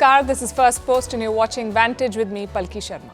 Namaskar, this is Firstpost and you're watching Vantage with me, Palki Sharma.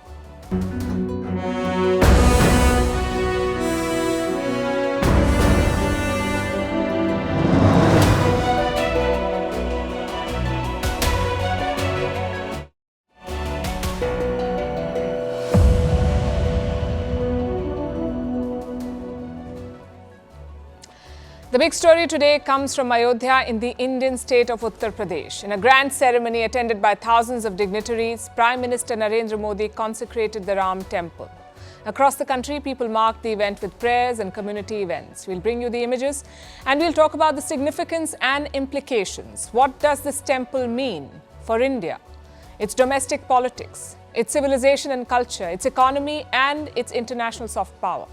The big story today comes from Ayodhya in the Indian state of Uttar Pradesh. In a grand ceremony attended by thousands of dignitaries, Prime Minister Narendra Modi consecrated the Ram temple. Across the country, people marked the event with prayers and community events. We'll bring you the images and we'll talk about the significance and implications. What does this temple mean for India? Its domestic politics, its civilization and culture, its economy and its international soft power.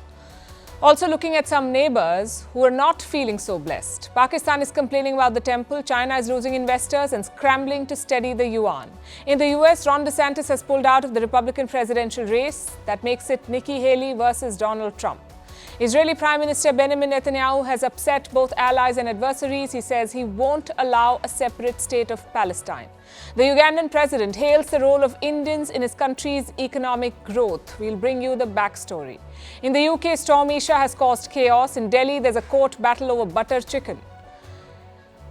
Also looking at some neighbors who are not feeling so blessed. Pakistan is complaining about the temple, China is losing investors and scrambling to steady the yuan. In the US, Ron DeSantis has pulled out of the Republican presidential race. That makes it Nikki Haley versus Donald Trump. Israeli Prime Minister Benjamin Netanyahu has upset both allies and adversaries. He says he won't allow a separate state of Palestine. The Ugandan president hails the role of Indians in his country's economic growth. We'll bring you the backstory. In the UK, Storm Isha has caused chaos. In Delhi, there's a court battle over butter chicken.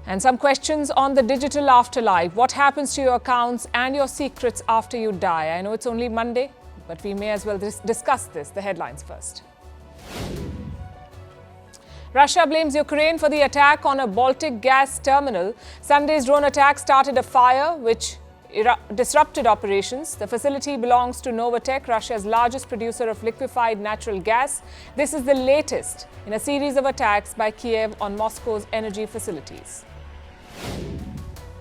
And some questions on the digital afterlife. What happens to your accounts and your secrets after you die? I know it's only Monday, but we may as well discuss this. The headlines first. Russia blames Ukraine for the attack on a Baltic gas terminal. Sunday's drone attack started a fire which disrupted operations. The facility belongs to Novatek, Russia's largest producer of liquefied natural gas. This is the latest in a series of attacks by Kiev on Moscow's energy facilities.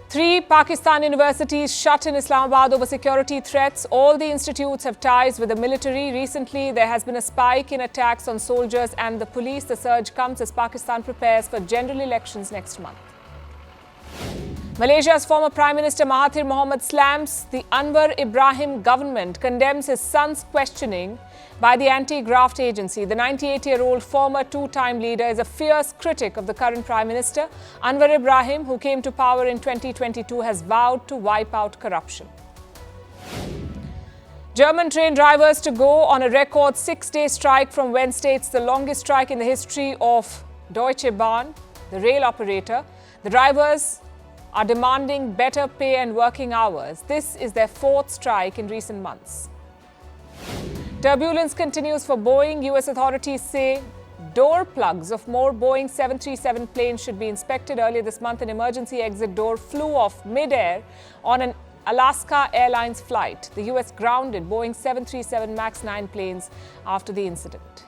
3 Pakistan universities shut in Islamabad over security threats. All the institutes have ties with the military. Recently, there has been a spike in attacks on soldiers and the police. The surge comes as Pakistan prepares for general elections next month. Malaysia's former Prime Minister Mahathir Mohamad slams the Anwar Ibrahim government, condemns his son's questioning by the anti-graft agency. The 98-year-old former two-time leader is a fierce critic of the current Prime Minister. Anwar Ibrahim, who came to power in 2022, has vowed to wipe out corruption. German train drivers to go on a record 6-day strike from Wednesday. It's the longest strike in the history of Deutsche Bahn, the rail operator. The drivers are demanding better pay and working hours. This is their 4th strike in recent months. Turbulence continues for Boeing. US authorities say door plugs of more Boeing 737 planes should be inspected. Earlier this month, an emergency exit door flew off mid-air on an Alaska Airlines flight. The US grounded Boeing 737 MAX 9 planes after the incident.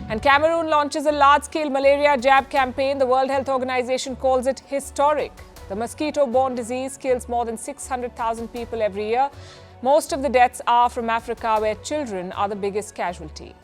And Cameroon launches a large-scale malaria jab campaign. The World Health Organization calls it historic. The mosquito-borne disease kills more than 600,000 people every year. Most of the deaths are from Africa, where children are the biggest casualty.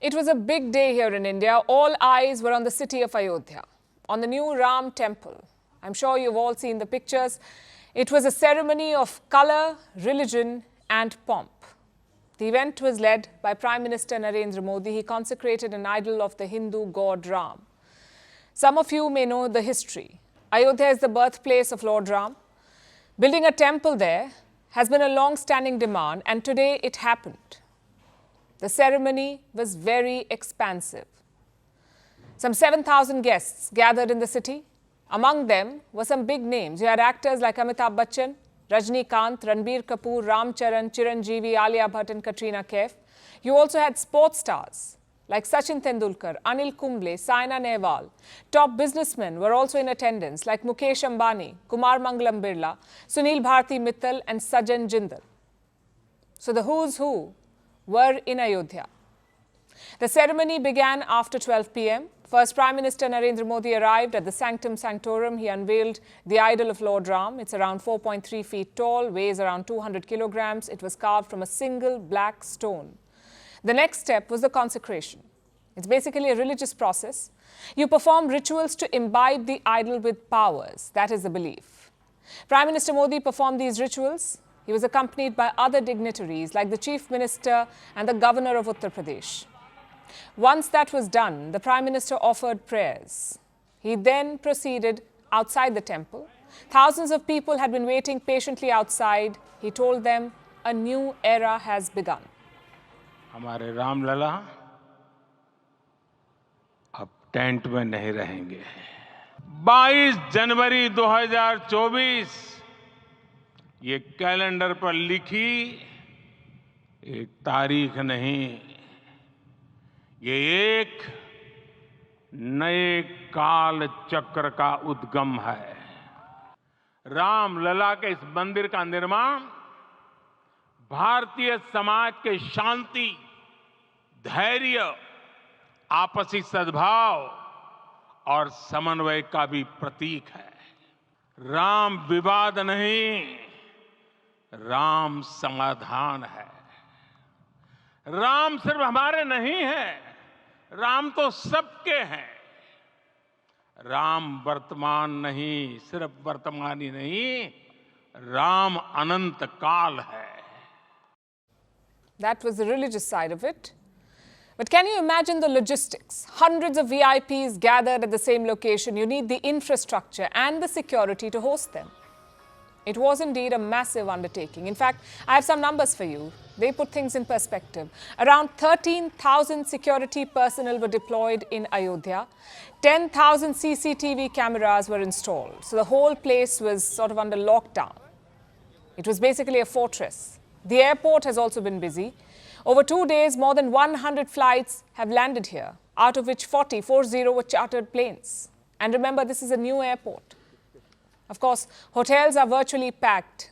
It was a big day here in India. All eyes were on the city of Ayodhya, on the new Ram temple. I'm sure you've all seen the pictures. It was a ceremony of color, religion and pomp. The event was led by Prime Minister Narendra Modi. He consecrated an idol of the Hindu god Ram. Some of you may know the history. Ayodhya is the birthplace of Lord Ram. Building a temple there has been a long-standing demand, and today it happened. The ceremony was very expansive. Some 7,000 guests gathered in the city. Among them were some big names. You had actors like Amitabh Bachchan, Rajnikant, Ranbir Kapoor, Ram Charan, Chiranjeevi, Alia Bhatt and Katrina Kaif. You also had sports stars like Sachin Tendulkar, Anil Kumble, Saina Nehwal. Top businessmen were also in attendance like Mukesh Ambani, Kumar Mangalam Birla, Sunil Bharti Mittal and Sajan Jindal. So the who's who were in Ayodhya. The ceremony began after 12 p.m. First, Prime Minister Narendra Modi arrived at the Sanctum Sanctorum. He unveiled the idol of Lord Ram. It's around 4.3 feet tall, weighs around 200 kilograms. It was carved from a single black stone. The next step was the consecration. It's basically a religious process. You perform rituals to imbibe the idol with powers. That is the belief. Prime Minister Modi performed these rituals. He was accompanied by other dignitaries like the Chief Minister and the Governor of Uttar Pradesh. Once that was done, the Prime Minister offered prayers. He then proceeded outside the temple. Thousands of people had been waiting patiently outside. He told them a new era has begun. हमारे राम लला अब tent में नहीं रहेंगे। 22 जनवरी 2024 ये calendar पर लिखी एक तारीख नहीं, ये एक नए काल चक्र का उद्गम है। राम लला के इस मंदिर का निर्माण भारतीय समाज के शांति, धैर्य, आपसी सद्भाव और समन्वय का भी प्रतीक है। राम विवाद नहीं, राम समाधान है। राम सिर्फ हमारे नहीं है, राम तो सबके हैं। राम वर्तमान नहीं, सिर्फ वर्तमान ही नहीं, राम अनंत काल है। That was the religious side of it. But can you imagine the logistics? Hundreds of VIPs gathered at the same location. You need the infrastructure and the security to host them. It was indeed a massive undertaking. In fact, I have some numbers for you. They put things in perspective. Around 13,000 security personnel were deployed in Ayodhya. 10,000 CCTV cameras were installed. So the whole place was sort of under lockdown. It was basically a fortress. The airport has also been busy. Over 2 days, more than 100 flights have landed here, out of which 40 were chartered planes. And remember, this is a new airport. Of course, hotels are virtually packed.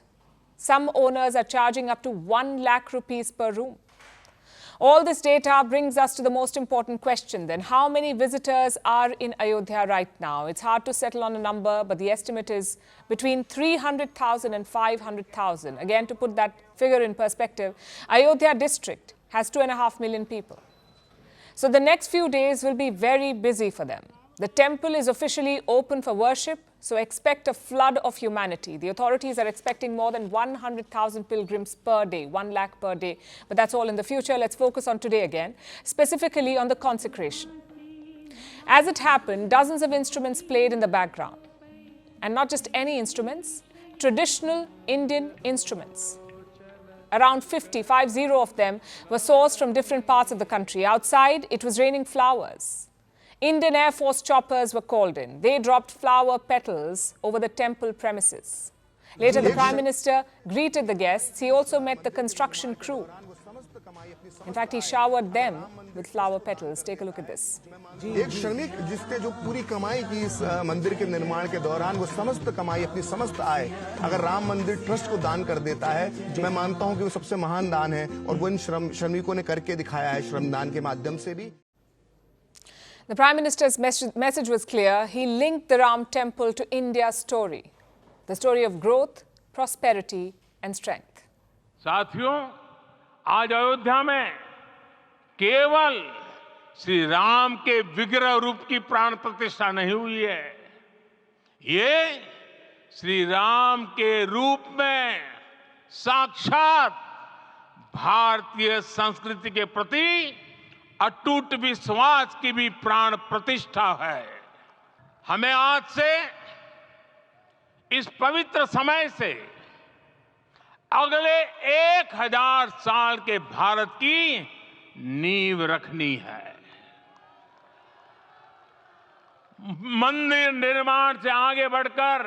Some owners are charging up to 1 lakh rupees per room. All this data brings us to the most important question then. How many visitors are in Ayodhya right now? It's hard to settle on a number, but the estimate is between 300,000 and 500,000. Again, to put that figure in perspective, Ayodhya district has 2.5 million people. So the next few days will be very busy for them. The temple is officially open for worship, so expect a flood of humanity. The authorities are expecting more than 100,000 pilgrims per day, 1 lakh per day. But that's all in the future. Let's focus on today again, specifically on the consecration. As it happened, dozens of instruments played in the background. And not just any instruments, traditional Indian instruments. Around 50 of them were sourced from different parts of the country. Outside, it was raining flowers. Indian Air Force choppers were called in. They dropped flower petals over the temple premises. Later, the Prime Minister greeted the guests. He also met the construction crew. In fact, he showered them with flower petals. Take a look at this. एक श्रमिक जिसने जो पूरी कमाई की इस मंदिर के निर्माण के दौरान, वो समस्त कमाई, अपनी समस्त आय अगर राम मंदिर ट्रस्ट को दान कर देता है, जो मैं मानता हूं कि वो सबसे महान दान है और वो इन श्रमिकों ने करके दिखाया है श्रमदान के माध्यम से भी। The Prime Minister's message was clear. He linked the Ram Temple to India's story, the story of growth, prosperity and strength. साथियों, आज अयोध्या में केवल श्री राम के विग्रह रूप की प्राण प्रतिष्ठा नहीं हुई है। ये श्री राम के रूप में साक्षात भारतीय संस्कृति के प्रति अटूट विश्वास की भी प्राण प्रतिष्ठा है। हमें आज से इस पवित्र समय से अगले 1000 साल के भारत की नींव रखनी है। मंदिर निर्माण से आगे बढ़कर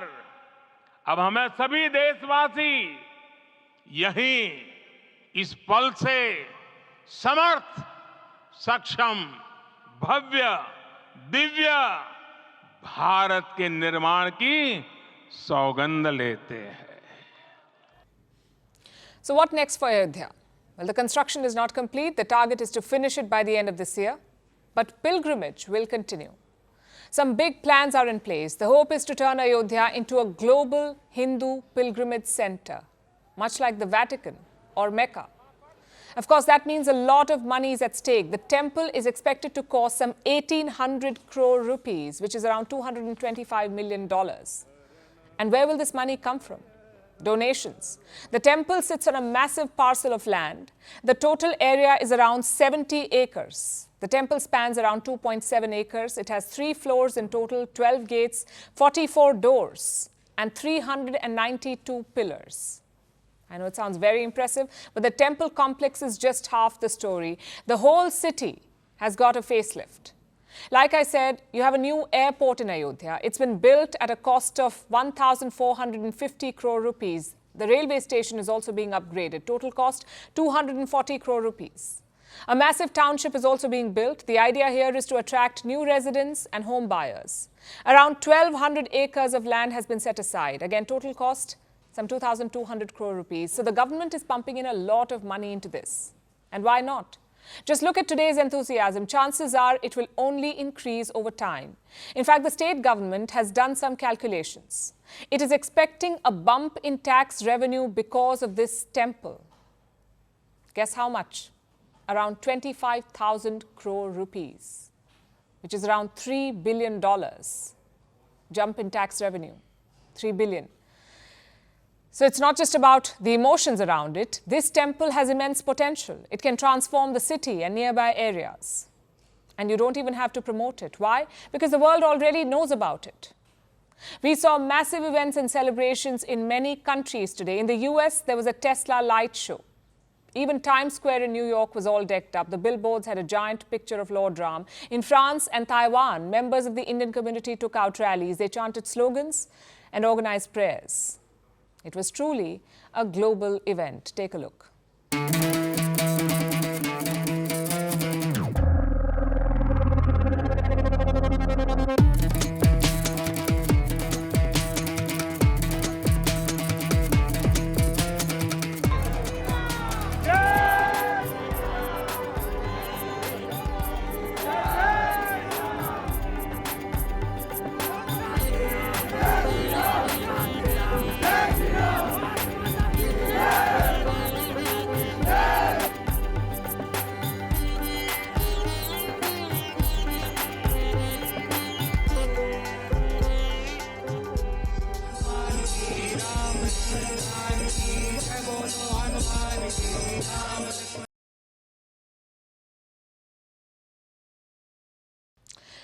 अब हमें सभी देशवासी यहीं इस पल से समर्थ, सक्षम, भव्य, दिव्य भारत के निर्माण की सौगंध लेते हैं. So what next for Ayodhya? Well, the construction is not complete. The target is to finish it by the end of this year. But pilgrimage will continue. Some big plans are in place. The hope is to turn Ayodhya into a global Hindu pilgrimage center, much like the Vatican or Mecca. Of course, that means a lot of money is at stake. The temple is expected to cost some 1,800 crore rupees, which is around $225 million. And where will this money come from? Donations. The temple sits on a massive parcel of land. The total area is around 70 acres. The temple spans around 2.7 acres. It has 3 floors in total, 12 gates, 44 doors, and 392 pillars. I know it sounds very impressive, but the temple complex is just half the story. The whole city has got a facelift. Like I said, you have a new airport in Ayodhya. It's been built at a cost of 1,450 crore rupees. The railway station is also being upgraded. Total cost 240 crore rupees. A massive township is also being built. The idea here is to attract new residents and home buyers. Around 1,200 acres of land has been set aside. Again, total cost some 2,200 crore rupees. So the government is pumping in a lot of money into this. And why not? Just look at today's enthusiasm. Chances are it will only increase over time. In fact, the state government has done some calculations. It is expecting a bump in tax revenue because of this temple. Guess how much? Around 25,000 crore rupees, which is around $3 billion. Jump in tax revenue, 3 billion. So it's not just about the emotions around it. This temple has immense potential. It can transform the city and nearby areas. And you don't even have to promote it. Why? Because the world already knows about it. We saw massive events and celebrations in many countries today. In the US, there was a Tesla light show. Even Times Square in New York was all decked up. The billboards had a giant picture of Lord Ram. In France and Taiwan, members of the Indian community took out rallies. They chanted slogans and organized prayers. It was truly a global event. Take a look.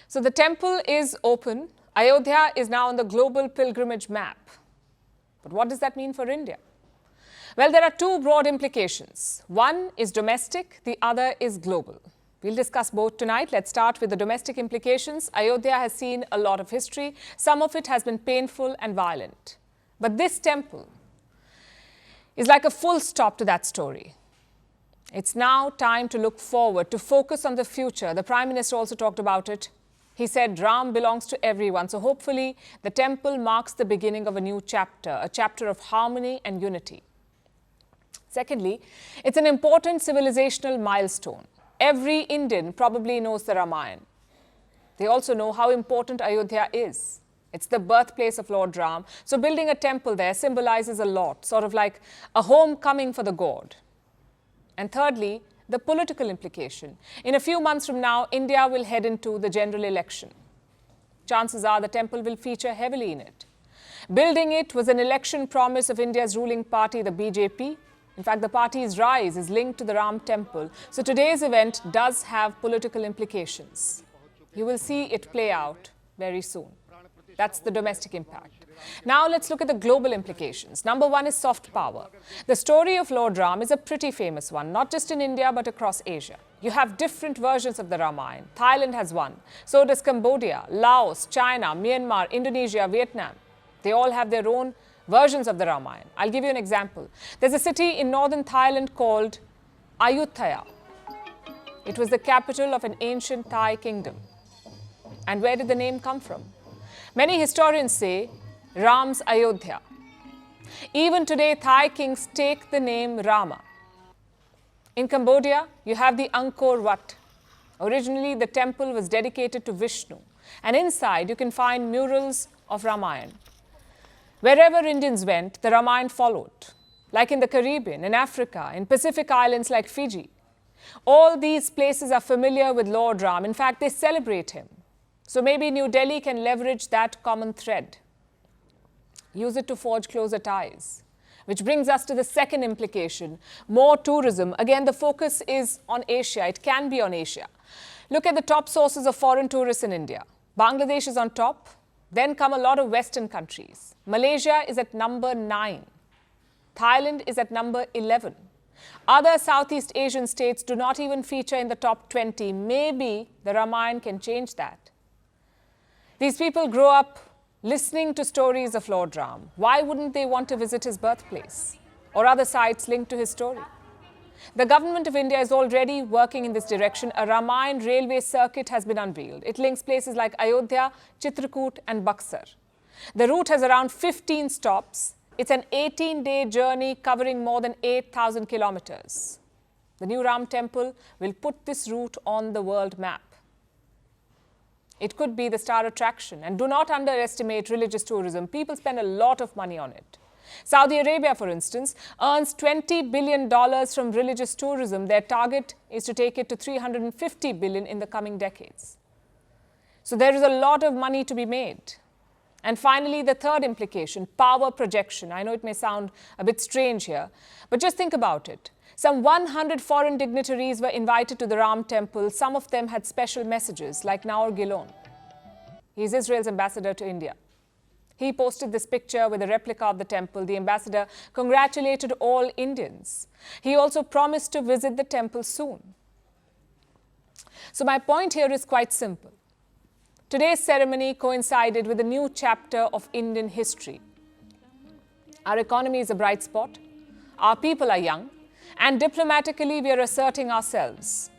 So the temple is open. Ayodhya is now on the global pilgrimage map. But what does that mean for India? Well, there are 2 broad implications. One is domestic, the other is global. We'll discuss both tonight. Let's start with the domestic implications. Ayodhya has seen a lot of history. Some of it has been painful and violent. But this temple is like a full stop to that story. It's now time to look forward, to focus on the future. The Prime Minister also talked about it. He said Ram belongs to everyone. So hopefully the temple marks the beginning of a new chapter, a chapter of harmony and unity. Secondly, it's an important civilizational milestone. Every Indian probably knows the Ramayana. They also know how important Ayodhya is. It's the birthplace of Lord Ram. So building a temple there symbolizes a lot, sort of like a homecoming for the god. And thirdly, the political implication. In a few months from now, India will head into the general election. Chances are the temple will feature heavily in it. Building it was an election promise of India's ruling party, the BJP. In fact, the party's rise is linked to the Ram temple. So today's event does have political implications. You will see it play out very soon. That's the domestic impact. Now let's look at the global implications. Number 1 is soft power. The story of Lord Ram is a pretty famous one, not just in India but across Asia. You have different versions of the Ramayana. Thailand has one. So does Cambodia, Laos, China, Myanmar, Indonesia, Vietnam. They all have their own versions of the Ramayana. I'll give you an example. There's a city in northern Thailand called Ayutthaya. It was the capital of an ancient Thai kingdom. And where did the name come from? Many historians say Ram's Ayodhya. Even today, Thai kings take the name Rama. In Cambodia, you have the Angkor Wat. Originally, the temple was dedicated to Vishnu. And inside, you can find murals of Ramayana. Wherever Indians went, the Ramayana followed. Like in the Caribbean, in Africa, in Pacific islands like Fiji. All these places are familiar with Lord Ram. In fact, they celebrate him. So maybe New Delhi can leverage that common thread. Use it to forge closer ties. Which brings us to the second implication, more tourism. Again, the focus is on Asia. It can be on Asia. Look at the top sources of foreign tourists in India. Bangladesh is on top. Then come a lot of Western countries. Malaysia is at number 9. Thailand is at number 11. Other Southeast Asian states do not even feature in the top 20. Maybe the Ramayana can change that. These people grow up listening to stories of Lord Ram. Why wouldn't they want to visit his birthplace or other sites linked to his story? The government of India is already working in this direction. A Ramayana railway circuit has been unveiled. It links places like Ayodhya, Chitrakoot and Buxar. The route has around 15 stops. It's an 18-day journey covering more than 8,000 kilometers. The new Ram temple will put this route on the world map. It could be the star attraction. And do not underestimate religious tourism. People spend a lot of money on it. Saudi Arabia, for instance, earns $20 billion from religious tourism. Their target is to take it to $350 billion in the coming decades. So there is a lot of money to be made. And finally, the third implication, power projection. I know it may sound a bit strange here, but just think about it. Some 100 foreign dignitaries were invited to the Ram temple. Some of them had special messages, like Naor Gilon. He is Israel's ambassador to India. He posted this picture with a replica of the temple. The ambassador congratulated all Indians. He also promised to visit the temple soon. So my point here is quite simple. Today's ceremony coincided with a new chapter of Indian history. Our economy is a bright spot. Our people are young. And diplomatically, we are asserting ourselves.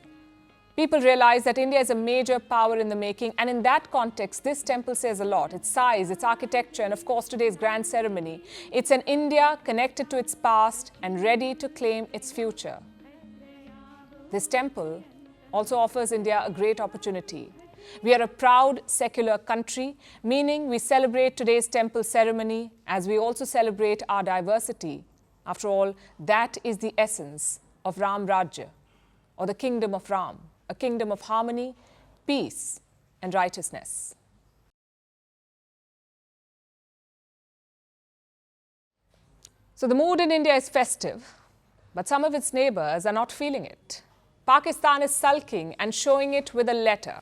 People realize that India is a major power in the making, and in that context, this temple says a lot. Its size, its architecture, and of course today's grand ceremony. It's an India connected to its past and ready to claim its future. This temple also offers India a great opportunity. We are a proud secular country, meaning we celebrate today's temple ceremony as we also celebrate our diversity. After all, that is the essence of Ram Rajya, or the kingdom of Ram, a kingdom of harmony, peace, and righteousness. So the mood in India is festive, but some of its neighbors are not feeling it. Pakistan is sulking and showing it with a letter.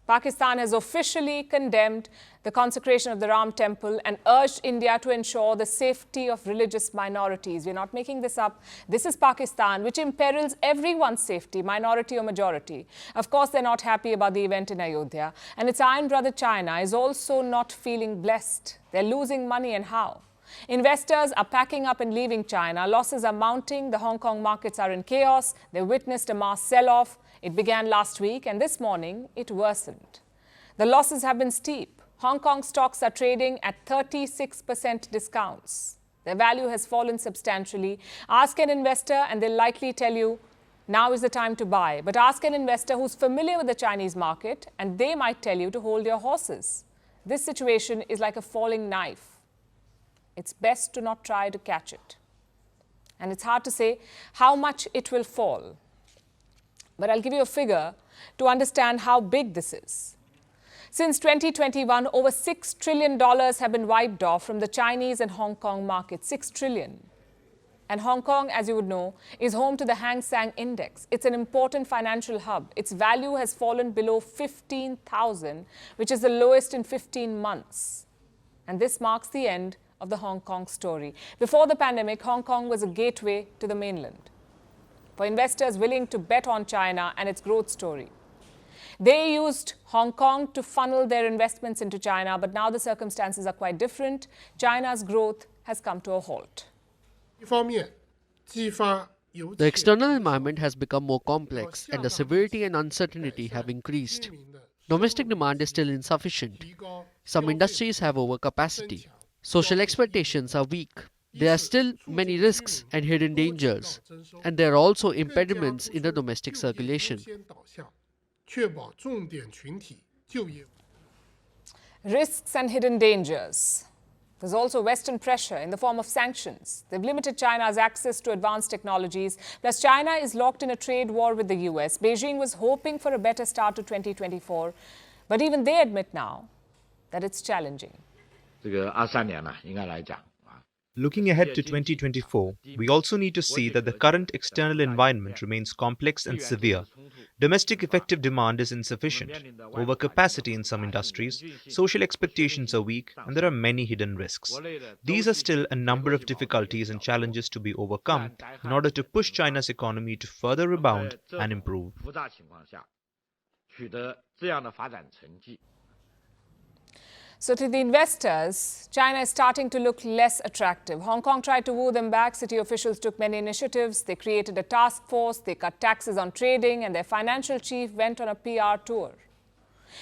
Pakistan has officially condemned the consecration of the Ram temple and urged India to ensure the safety of religious minorities. We're not making this up. This is Pakistan, which imperils everyone's safety, minority or majority. Of course, they're not happy about the event in Ayodhya. And its iron brother China is also not feeling blessed. They're losing money, and how? Investors are packing up and leaving China. Losses are mounting. The Hong Kong markets are in chaos. They witnessed a mass sell-off. It began last week, and this morning it worsened. The losses have been steep. Hong Kong stocks are trading at 36% discounts. Their value has fallen substantially. Ask an investor and they'll likely tell you, now is the time to buy. But ask an investor who's familiar with the Chinese market and they might tell you to hold your horses. This situation is like a falling knife. It's best to not try to catch it. And it's hard to say how much it will fall. But I'll give you a figure to understand how big this is. Since 2021, over $6 trillion have been wiped off from the Chinese and Hong Kong markets. $6 trillion. And Hong Kong, as you would know, is home to the Hang Seng Index. It's an important financial hub. Its value has fallen below 15,000, which is the lowest in 15 months. And this marks the end of the Hong Kong story. Before the pandemic, Hong Kong was a gateway to the mainland for investors willing to bet on China and its growth story. They used Hong Kong to funnel their investments into China, but now the circumstances are quite different. China's growth has come to a halt. The external environment has become more complex and the severity and uncertainty have increased. Domestic demand is still insufficient. Some industries have overcapacity. Social expectations are weak. There are still many risks and hidden dangers, and there are also impediments in the domestic circulation. Risks and hidden dangers. There's also Western pressure in the form of sanctions. They've limited China's access to advanced technologies. Plus, China is locked in a trade war with the US. Beijing was hoping for a better start to 2024, but even they admit now that it's challenging. Looking ahead to 2024, we also need to see that the current external environment remains complex and severe. Domestic effective demand is insufficient, overcapacity in some industries, social expectations are weak, and there are many hidden risks. These are still a number of difficulties and challenges to be overcome in order to push China's economy to further rebound and improve. So to the investors, China is starting to look less attractive. Hong Kong tried to woo them back. City officials took many initiatives. They created a task force. They cut taxes on trading, and their financial chief went on a PR tour.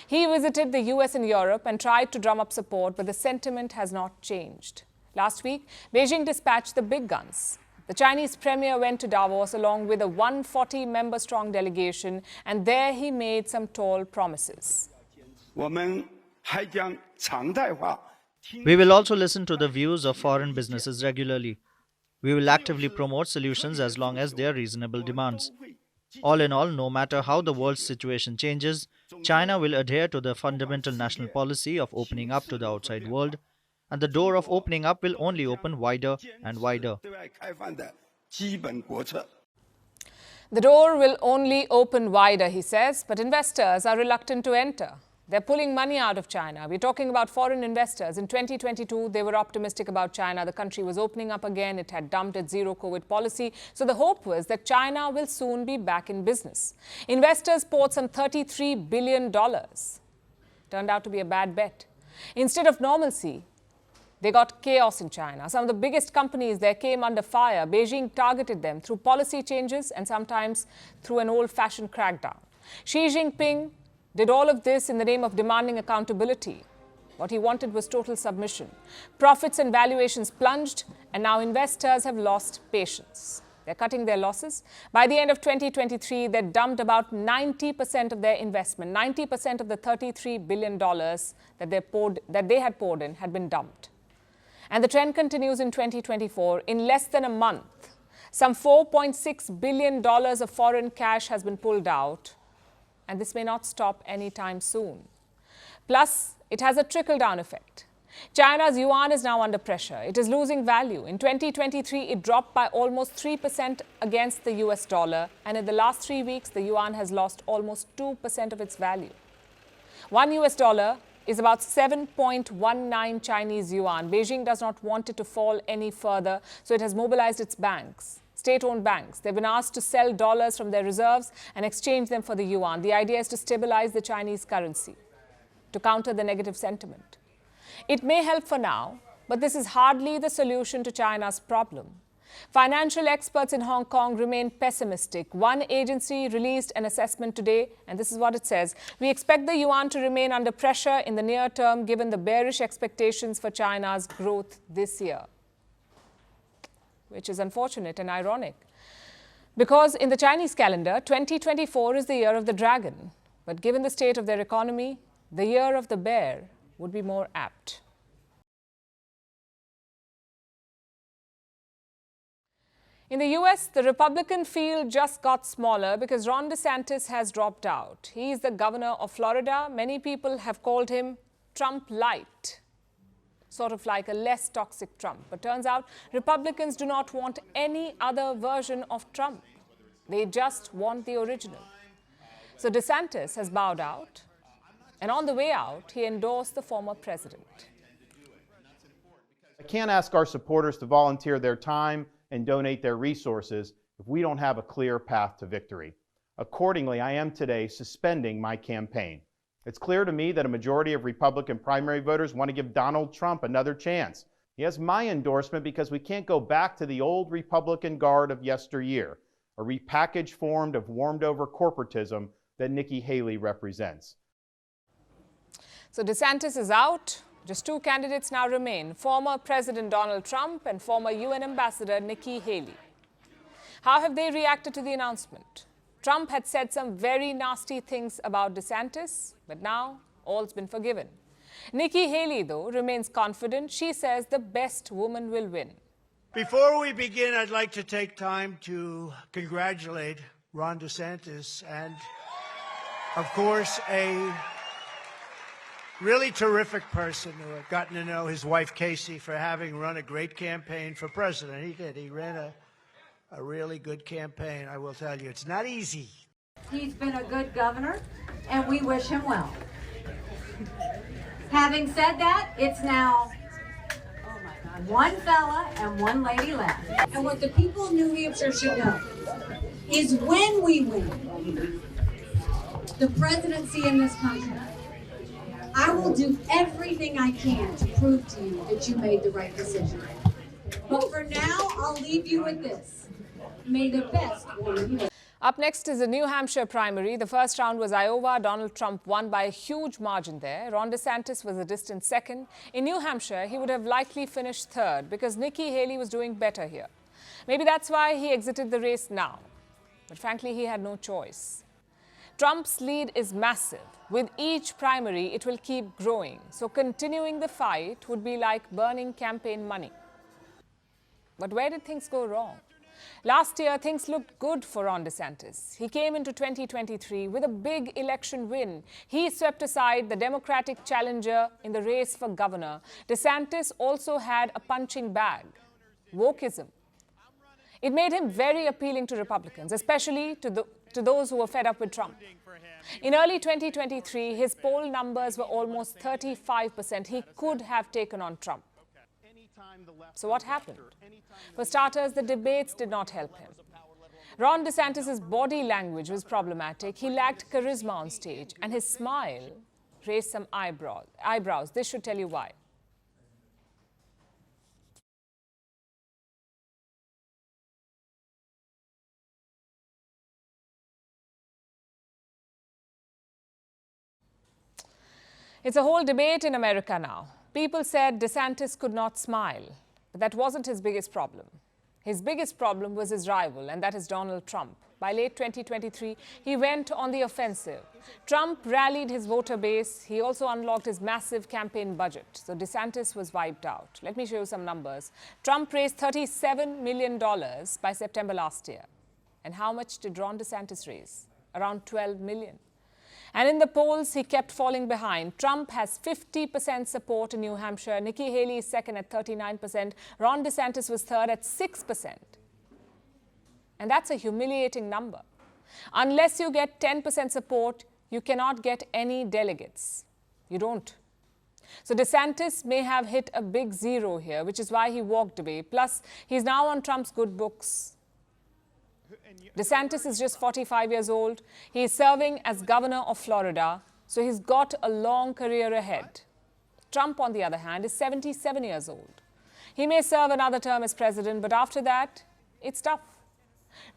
He visited the US and Europe and tried to drum up support, but the sentiment has not changed. Last week, Beijing dispatched the big guns. The Chinese premier went to Davos along with a 140-member-strong delegation, and there he made some tall promises. We will also listen to the views of foreign businesses regularly. We will actively promote solutions as long as they are reasonable demands. All in all, no matter how the world's situation changes, China will adhere to the fundamental national policy of opening up to the outside world, and the door of opening up will only open wider and wider. The door will only open wider, he says, but investors are reluctant to enter. They're pulling money out of China. We're talking about foreign investors. In 2022, they were optimistic about China. The country was opening up again. It had dumped its zero-COVID policy. So the hope was that China will soon be back in business. Investors poured some $33 billion. Turned out to be a bad bet. Instead of normalcy, they got chaos in China. Some of the biggest companies there came under fire. Beijing targeted them through policy changes and sometimes through an old-fashioned crackdown. Xi Jinping did all of this in the name of demanding accountability. What he wanted was total submission. Profits and valuations plunged, and now investors have lost patience. They're cutting their losses. By the end of 2023, they dumped about 90% of their investment. 90% of the $33 billion that they had poured in had been dumped. And the trend continues in 2024. In less than a month, some $4.6 billion of foreign cash has been pulled out. And this may not stop anytime soon. Plus, it has a trickle-down effect. China's yuan is now under pressure. It is losing value. In 2023, it dropped by almost 3% against the US dollar. And in the last 3 weeks, the yuan has lost almost 2% of its value. $1 US is about 7.19 Chinese yuan. Beijing does not want it to fall any further, so it has mobilized its banks. State-owned banks. They've been asked to sell dollars from their reserves and exchange them for the yuan. The idea is to stabilize the Chinese currency, to counter the negative sentiment. It may help for now, but this is hardly the solution to China's problem. Financial experts in Hong Kong remain pessimistic. One agency released an assessment today, and this is what it says. We expect the yuan to remain under pressure in the near term, given the bearish expectations for China's growth this year. Which is unfortunate and ironic. Because in the Chinese calendar, 2024 is the year of the dragon. But given the state of their economy, the year of the bear would be more apt. In the US, the Republican field just got smaller because Ron DeSantis has dropped out. He is the governor of Florida. Many people have called him Trump light. Sort of like a less toxic Trump. But turns out Republicans do not want any other version of Trump. They just want the original. So DeSantis has bowed out, and on the way out, he endorsed the former president. I can't ask our supporters to volunteer their time and donate their resources if we don't have a clear path to victory. Accordingly, I am today suspending my campaign. It's clear to me that a majority of Republican primary voters want to give Donald Trump another chance. He has my endorsement because we can't go back to the old Republican guard of yesteryear, a repackaged form of warmed-over corporatism that Nikki Haley represents. So DeSantis is out. Just two candidates now remain, former President Donald Trump and former UN Ambassador Nikki Haley. How have they reacted to the announcement? Trump had said some very nasty things about DeSantis, but now all's been forgiven. Nikki Haley, though, remains confident. She says the best woman will win. Before we begin, I'd like to take time to congratulate Ron DeSantis and, of course, a really terrific person who I've gotten to know, his wife Casey, for having run a great campaign for president. He did. He ran a really good campaign, I will tell you. It's not easy. He's been a good governor, and we wish him well. Having said that, it's now one fella and one lady left. And what the people of New Hampshire should know is when we win the presidency in this country, I will do everything I can to prove to you that you made the right decision. But for now, I'll leave you with this. May the best woman win. Up next is the New Hampshire primary. The first round was Iowa. Donald Trump won by a huge margin there. Ron DeSantis was a distant second. In New Hampshire, he would have likely finished third because Nikki Haley was doing better here. Maybe that's why he exited the race now. But frankly, he had no choice. Trump's lead is massive. With each primary, it will keep growing. So continuing the fight would be like burning campaign money. But where did things go wrong? Last year, things looked good for Ron DeSantis. He came into 2023 with a big election win. He swept aside the Democratic challenger in the race for governor. DeSantis also had a punching bag: wokeism. It made him very appealing to Republicans, especially to those who were fed up with Trump. In early 2023, his poll numbers were almost 35%. He could have taken on Trump. So what happened? For starters, the debates did not help him. Ron DeSantis' body language was problematic. He lacked charisma on stage, and his smile raised some eyebrows. This should tell you why. It's a whole debate in America now. People said DeSantis could not smile, but that wasn't his biggest problem. His biggest problem was his rival, and that is Donald Trump. By late 2023, he went on the offensive. Trump rallied his voter base. He also unlocked his massive campaign budget. So DeSantis was wiped out. Let me show you some numbers. Trump raised $37 million by September last year. And how much did Ron DeSantis raise? Around $12 million. And in the polls, he kept falling behind. Trump has 50% support in New Hampshire. Nikki Haley is second at 39%. Ron DeSantis was third at 6%. And that's a humiliating number. Unless you get 10% support, you cannot get any delegates. You don't. So DeSantis may have hit a big zero here, which is why he walked away. Plus, he's now on Trump's good books. DeSantis is just 45 years old. He is serving as governor of Florida, so he's got a long career ahead. Trump, on the other hand, is 77 years old. He may serve another term as president, but after that, it's tough.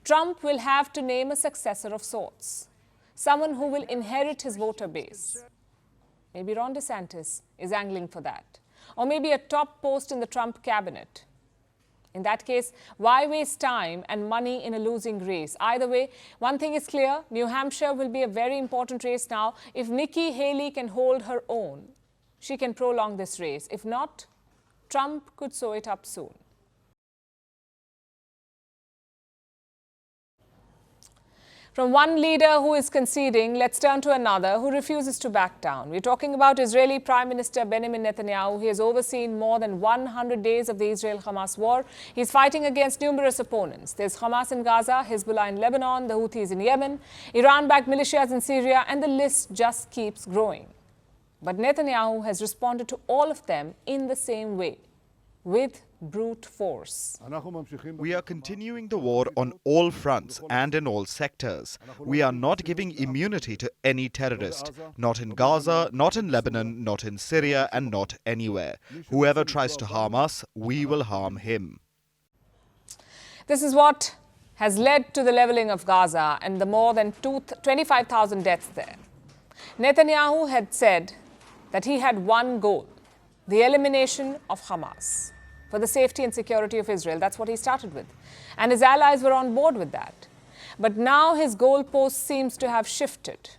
Trump will have to name a successor of sorts, someone who will inherit his voter base. Maybe Ron DeSantis is angling for that, or maybe a top post in the Trump cabinet. In that case, why waste time and money in a losing race? Either way, one thing is clear, New Hampshire will be a very important race now. If Nikki Haley can hold her own, she can prolong this race. If not, Trump could sew it up soon. From one leader who is conceding, let's turn to another who refuses to back down. We're talking about Israeli Prime Minister Benjamin Netanyahu. He has overseen more than 100 days of the Israel-Hamas war. He's fighting against numerous opponents. There's Hamas in Gaza, Hezbollah in Lebanon, the Houthis in Yemen, Iran-backed militias in Syria, and the list just keeps growing. But Netanyahu has responded to all of them in the same way. with brute force. We are continuing the war on all fronts and in all sectors. We are not giving immunity to any terrorist. Not in Gaza, not in Lebanon, not in Syria, and not anywhere. Whoever tries to harm us, we will harm him. This is what has led to the leveling of Gaza and the more than 25,000 deaths there. Netanyahu had said that he had one goal: the elimination of Hamas for the safety and security of Israel. That's what he started with. And his allies were on board with that. But now his goalpost seems to have shifted.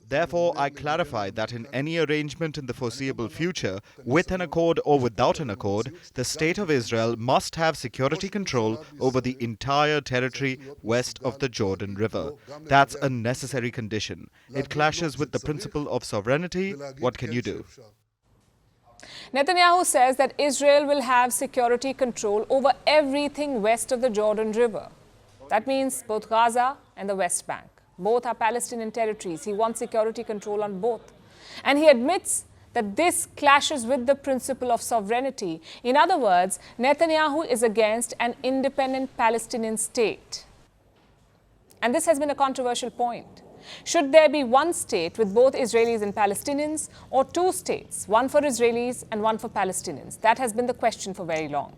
Therefore, I clarify that in any arrangement in the foreseeable future, with an accord or without an accord, the State of Israel must have security control over the entire territory west of the Jordan River. That's a necessary condition. It clashes with the principle of sovereignty. What can you do? Netanyahu says that Israel will have security control over everything west of the Jordan River. That means both Gaza and the West Bank. Both are Palestinian territories. He wants security control on both. And he admits that this clashes with the principle of sovereignty. In other words, Netanyahu is against an independent Palestinian state. And this has been a controversial point. Should there be one state with both Israelis and Palestinians, or two states, one for Israelis and one for Palestinians? That has been the question for very long.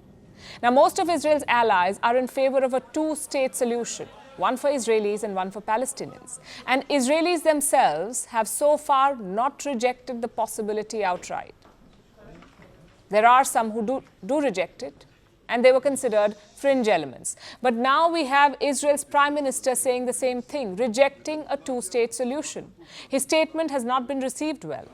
Now, most of Israel's allies are in favor of a two-state solution, one for Israelis and one for Palestinians. And Israelis themselves have so far not rejected the possibility outright. There are some who do reject it, and they were considered fringe elements. But now we have Israel's Prime Minister saying the same thing, rejecting a two-state solution. His statement has not been received well,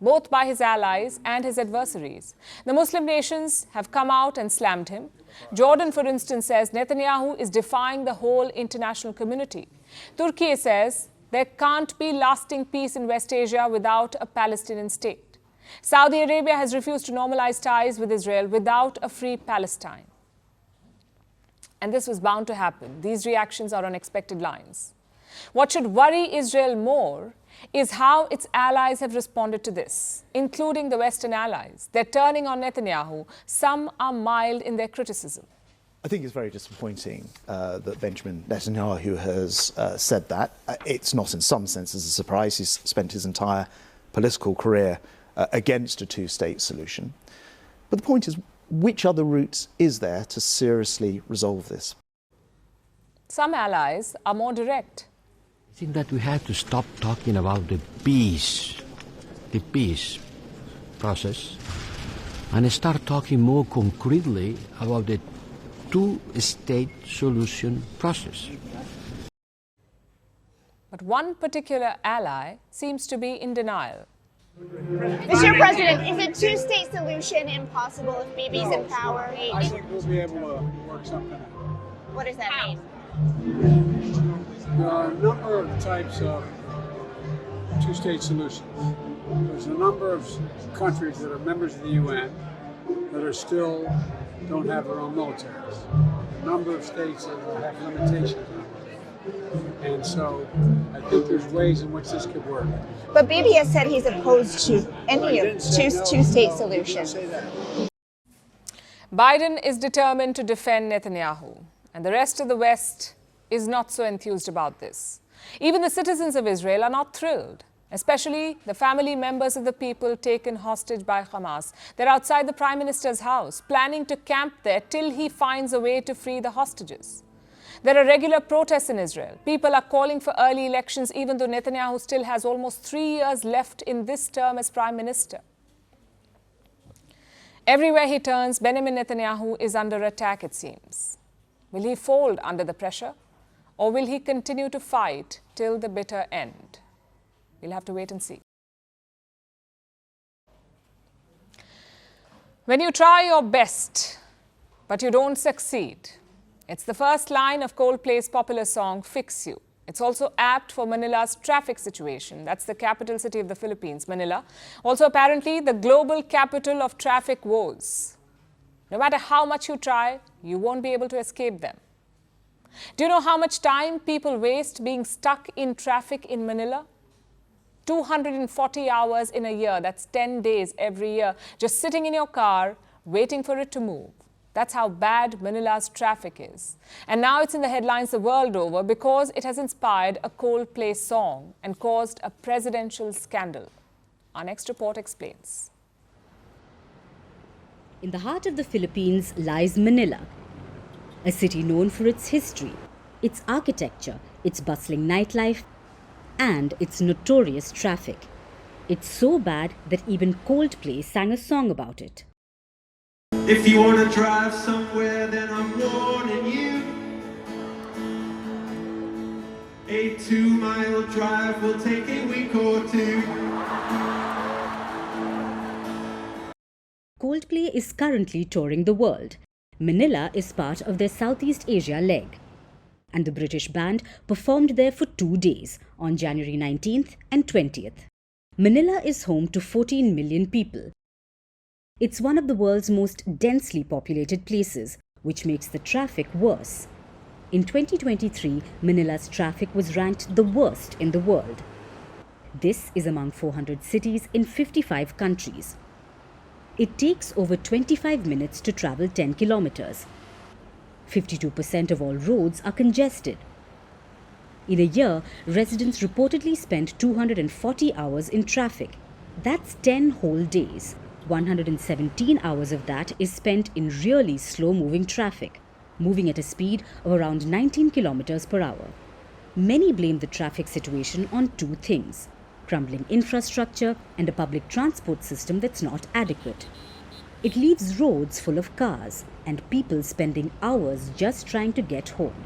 both by his allies and his adversaries. The Muslim nations have come out and slammed him. Jordan, for instance, says Netanyahu is defying the whole international community. Turkey says there can't be lasting peace in West Asia without a Palestinian state. Saudi Arabia has refused to normalize ties with Israel without a free Palestine. And this was bound to happen. These reactions are on expected lines. What should worry Israel more is how its allies have responded to this, including the Western allies. They're turning on Netanyahu. Some are mild in their criticism. I think it's very disappointing that Benjamin Netanyahu has said that. It's not in some senses a surprise. He's spent his entire political career against a two-state solution. But the point is, which other route is there to seriously resolve this? Some allies are more direct. I think that we have to stop talking about the peace process, and start talking more concretely about the two-state solution process. But one particular ally seems to be in denial. Mr. President, is a two-state solution impossible if Bibi's in power? I think we'll be able to work something out. What does that mean? There are a number of types of two-state solutions. There's a number of countries that are members of the UN that are still don't have their own militaries. A number of states that have limitations on it. And so I think there's ways in which this could work. But Bibi has said he's opposed to any of two-state solutions. Biden is determined to defend Netanyahu, and the rest of the West is not so enthused about this. Even the citizens of Israel are not thrilled, especially the family members of the people taken hostage by Hamas. They're outside the Prime Minister's house, planning to camp there till he finds a way to free the hostages. There are regular protests in Israel. People are calling for early elections, even though Netanyahu still has almost 3 years left in this term as Prime Minister. Everywhere he turns, Benjamin Netanyahu is under attack, it seems. Will he fold under the pressure? Or will he continue to fight till the bitter end? We'll have to wait and see. When you try your best, but you don't succeed, it's the first line of Coldplay's popular song, Fix You. It's also apt for Manila's traffic situation. That's the capital city of the Philippines, Manila. Also apparently the global capital of traffic woes. No matter how much you try, you won't be able to escape them. Do you know how much time people waste being stuck in traffic in Manila? 240 hours in a year. That's 10 days every year, just sitting in your car, waiting for it to move. That's how bad Manila's traffic is. And now it's in the headlines the world over because it has inspired a Coldplay song and caused a presidential scandal. Our next report explains. In the heart of the Philippines lies Manila, a city known for its history, its architecture, its bustling nightlife, and its notorious traffic. It's so bad that even Coldplay sang a song about it. If you want to drive somewhere, then I'm warning you. A 2-mile drive will take a week or two. Coldplay is currently touring the world. Manila is part of their Southeast Asia leg. And the British band performed there for 2 days, on January 19th and 20th. Manila is home to 14 million people. It's one of the world's most densely populated places, which makes the traffic worse. In 2023, Manila's traffic was ranked the worst in the world. This is among 400 cities in 55 countries. It takes over 25 minutes to travel 10 kilometers. 52% of all roads are congested. In a year, residents reportedly spend 240 hours in traffic. That's 10 whole days. 117 hours of that is spent in really slow-moving traffic, moving at a speed of around 19 kilometers per hour. Many blame the traffic situation on two things: crumbling infrastructure and a public transport system that's not adequate. It leaves roads full of cars and people spending hours just trying to get home.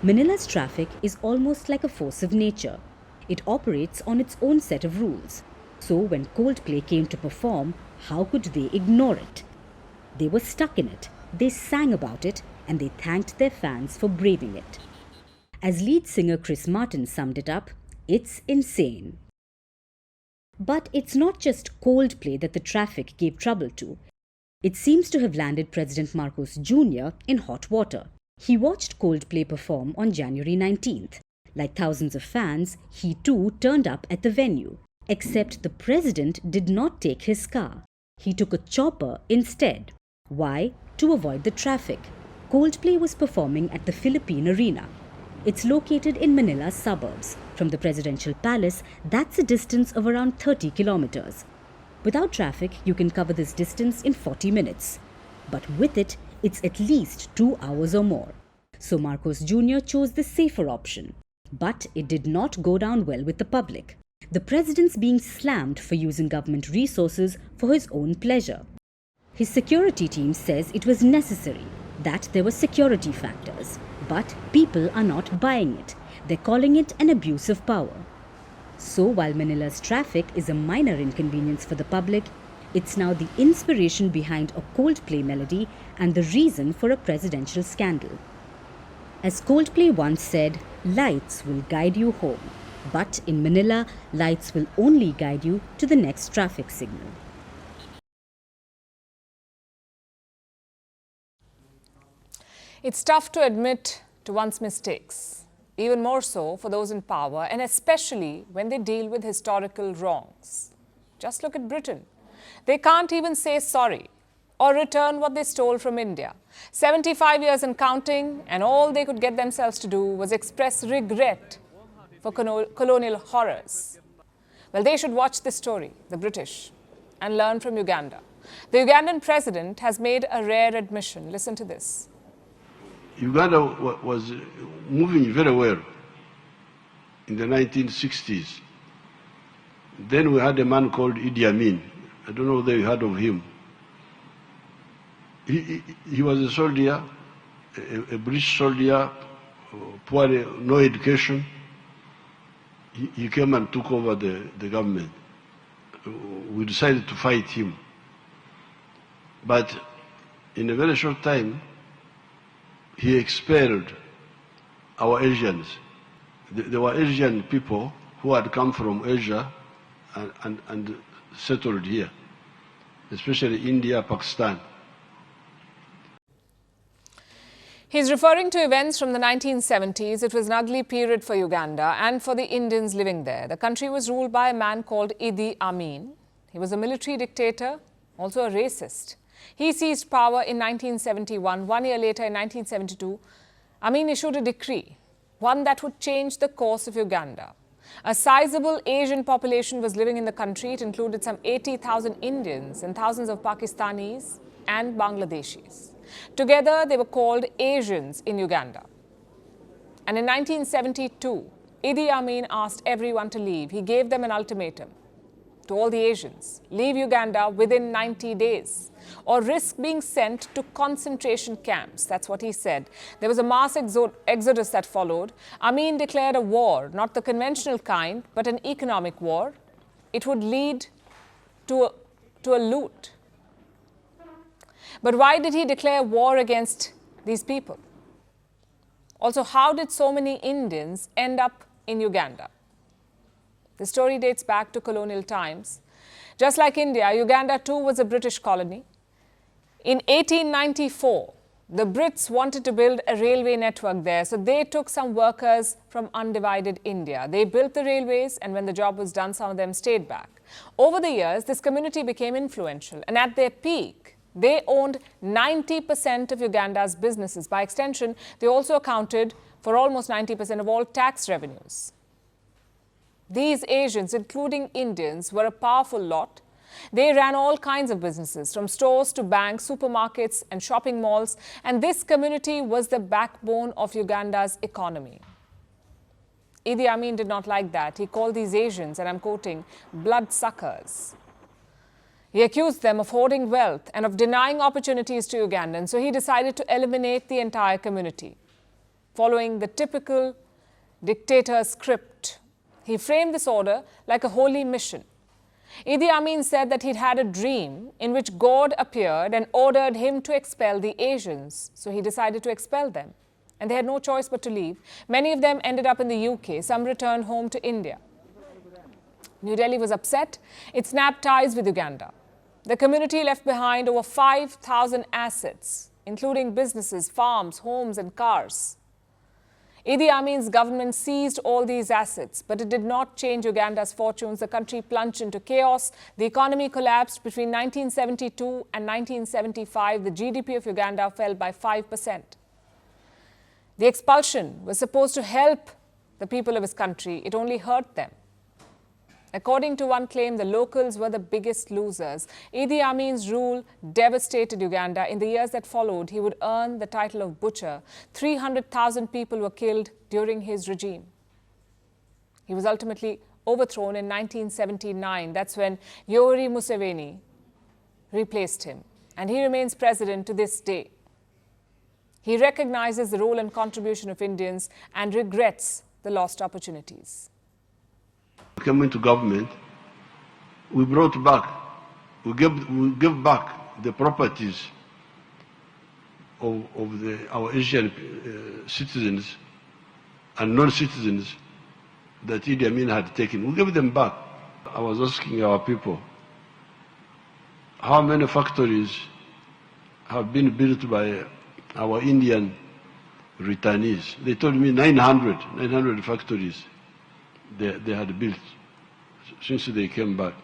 Manila's traffic is almost like a force of nature. It operates on its own set of rules. So when Coldplay came to perform, how could they ignore it? They were stuck in it, they sang about it, and they thanked their fans for braving it. As lead singer Chris Martin summed it up, it's insane. But it's not just Coldplay that the traffic gave trouble to. It seems to have landed President Marcos Jr. in hot water. He watched Coldplay perform on January 19th. Like thousands of fans, he too turned up at the venue. Except the president did not take his car. He took a chopper instead. Why? To avoid the traffic. Coldplay was performing at the Philippine Arena. It's located in Manila's suburbs. From the presidential palace, that's a distance of around 30 kilometers. Without traffic, you can cover this distance in 40 minutes. But with it, it's at least 2 hours or more. So Marcos Jr. chose the safer option. But it did not go down well with the public. The president's being slammed for using government resources for his own pleasure. His security team says it was necessary, that there were security factors. But people are not buying it. They're calling it an abuse of power. So while Manila's traffic is a minor inconvenience for the public, it's now the inspiration behind a Coldplay melody and the reason for a presidential scandal. As Coldplay once said, lights will guide you home. But in Manila, lights will only guide you to the next traffic signal. It's tough to admit to one's mistakes, even more so for those in power, and especially when they deal with historical wrongs. Just look at Britain. They can't even say sorry or return what they stole from India. 75 years and counting, and all they could get themselves to do was express regret for colonial horrors. Well, they should watch this story, the British, and learn from Uganda. The Ugandan president has made a rare admission. Listen to this. Uganda was moving very well in the 1960s. Then we had a man called Idi Amin. I don't know whether you heard of him. He was a soldier, a British soldier, poor, no education. He came and took over the government. We decided to fight him. But in a very short time, he expelled our Asians. There were Asian people who had come from Asia and settled here, especially India, Pakistan. He's referring to events from the 1970s. It was an ugly period for Uganda and for the Indians living there. The country was ruled by a man called Idi Amin. He was a military dictator, also a racist. He seized power in 1971. 1 year later, in 1972, Amin issued a decree, one that would change the course of Uganda. A sizable Asian population was living in the country. It included some 80,000 Indians and thousands of Pakistanis and Bangladeshis. Together, they were called Asians in Uganda. And in 1972, Idi Amin asked everyone to leave. He gave them an ultimatum to all the Asians: leave Uganda within 90 days or risk being sent to concentration camps. That's what he said. There was a mass exodus that followed. Amin declared a war, not the conventional kind, but an economic war. It would lead to a loot. But why did he declare war against these people? Also, how did so many Indians end up in Uganda? The story dates back to colonial times. Just like India, Uganda too was a British colony. In 1894, the Brits wanted to build a railway network there, so they took some workers from undivided India. They built the railways, and when the job was done, some of them stayed back. Over the years, this community became influential, and at their peak, they owned 90% of Uganda's businesses. By extension, they also accounted for almost 90% of all tax revenues. These Asians, including Indians, were a powerful lot. They ran all kinds of businesses, from stores to banks, supermarkets and shopping malls, and this community was the backbone of Uganda's economy. Idi Amin did not like that. He called these Asians, and I'm quoting, bloodsuckers. He accused them of hoarding wealth and of denying opportunities to Ugandans, so he decided to eliminate the entire community. Following the typical dictator script, he framed this order like a holy mission. Idi Amin said that he'd had a dream in which God appeared and ordered him to expel the Asians, so he decided to expel them. And they had no choice but to leave. Many of them ended up in the UK. Some returned home to India. New Delhi was upset. It snapped ties with Uganda. The community left behind over 5,000 assets, including businesses, farms, homes, and cars. Idi Amin's government seized all these assets, but it did not change Uganda's fortunes. The country plunged into chaos. The economy collapsed. Between 1972 and 1975, the GDP of Uganda fell by 5%. The expulsion was supposed to help the people of his country. It only hurt them. According to one claim, the locals were the biggest losers. Idi Amin's rule devastated Uganda. In the years that followed, he would earn the title of butcher. 300,000 people were killed during his regime. He was ultimately overthrown in 1979. That's when Yoweri Museveni replaced him. And he remains president to this day. He recognizes the role and contribution of Indians and regrets the lost opportunities. Came into government, we brought back, we give back the properties of our Asian citizens and non-citizens that Idi Amin had taken. We gave them back. I was asking our people, how many factories have been built by our Indian returnees? They told me 900 factories they had built since they came back.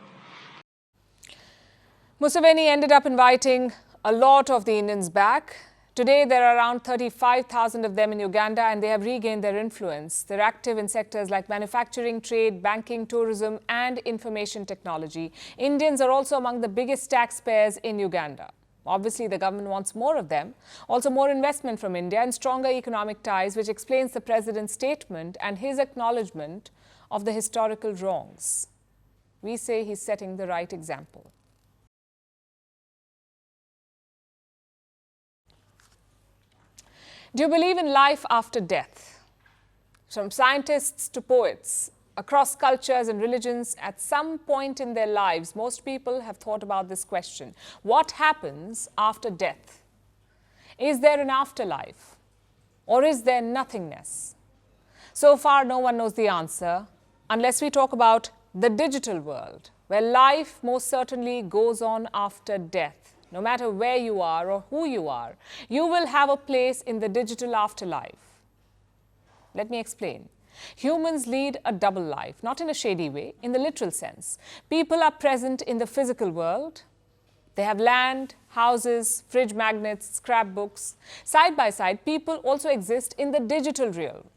Museveni ended up inviting a lot of the Indians back. Today, there are around 35,000 of them in Uganda, and they have regained their influence. They're active in sectors like manufacturing, trade, banking, tourism, and information technology. Indians are also among the biggest taxpayers in Uganda. Obviously, the government wants more of them. Also, more investment from India and stronger economic ties, which explains the president's statement and his acknowledgement of the historical wrongs. We say he's setting the right example. Do you believe in life after death? From scientists to poets, across cultures and religions, at some point in their lives, most people have thought about this question. What happens after death? Is there an afterlife? Or is there nothingness? So far, no one knows the answer, unless we talk about the digital world, where life most certainly goes on after death. no matter where you are or who you are, you will have a place in the digital afterlife. Let me explain. Humans lead a double life, not in a shady way, in the literal sense. People are present in the physical world. They have land, houses, fridge magnets, scrapbooks. Side by side, people also exist in the digital realm,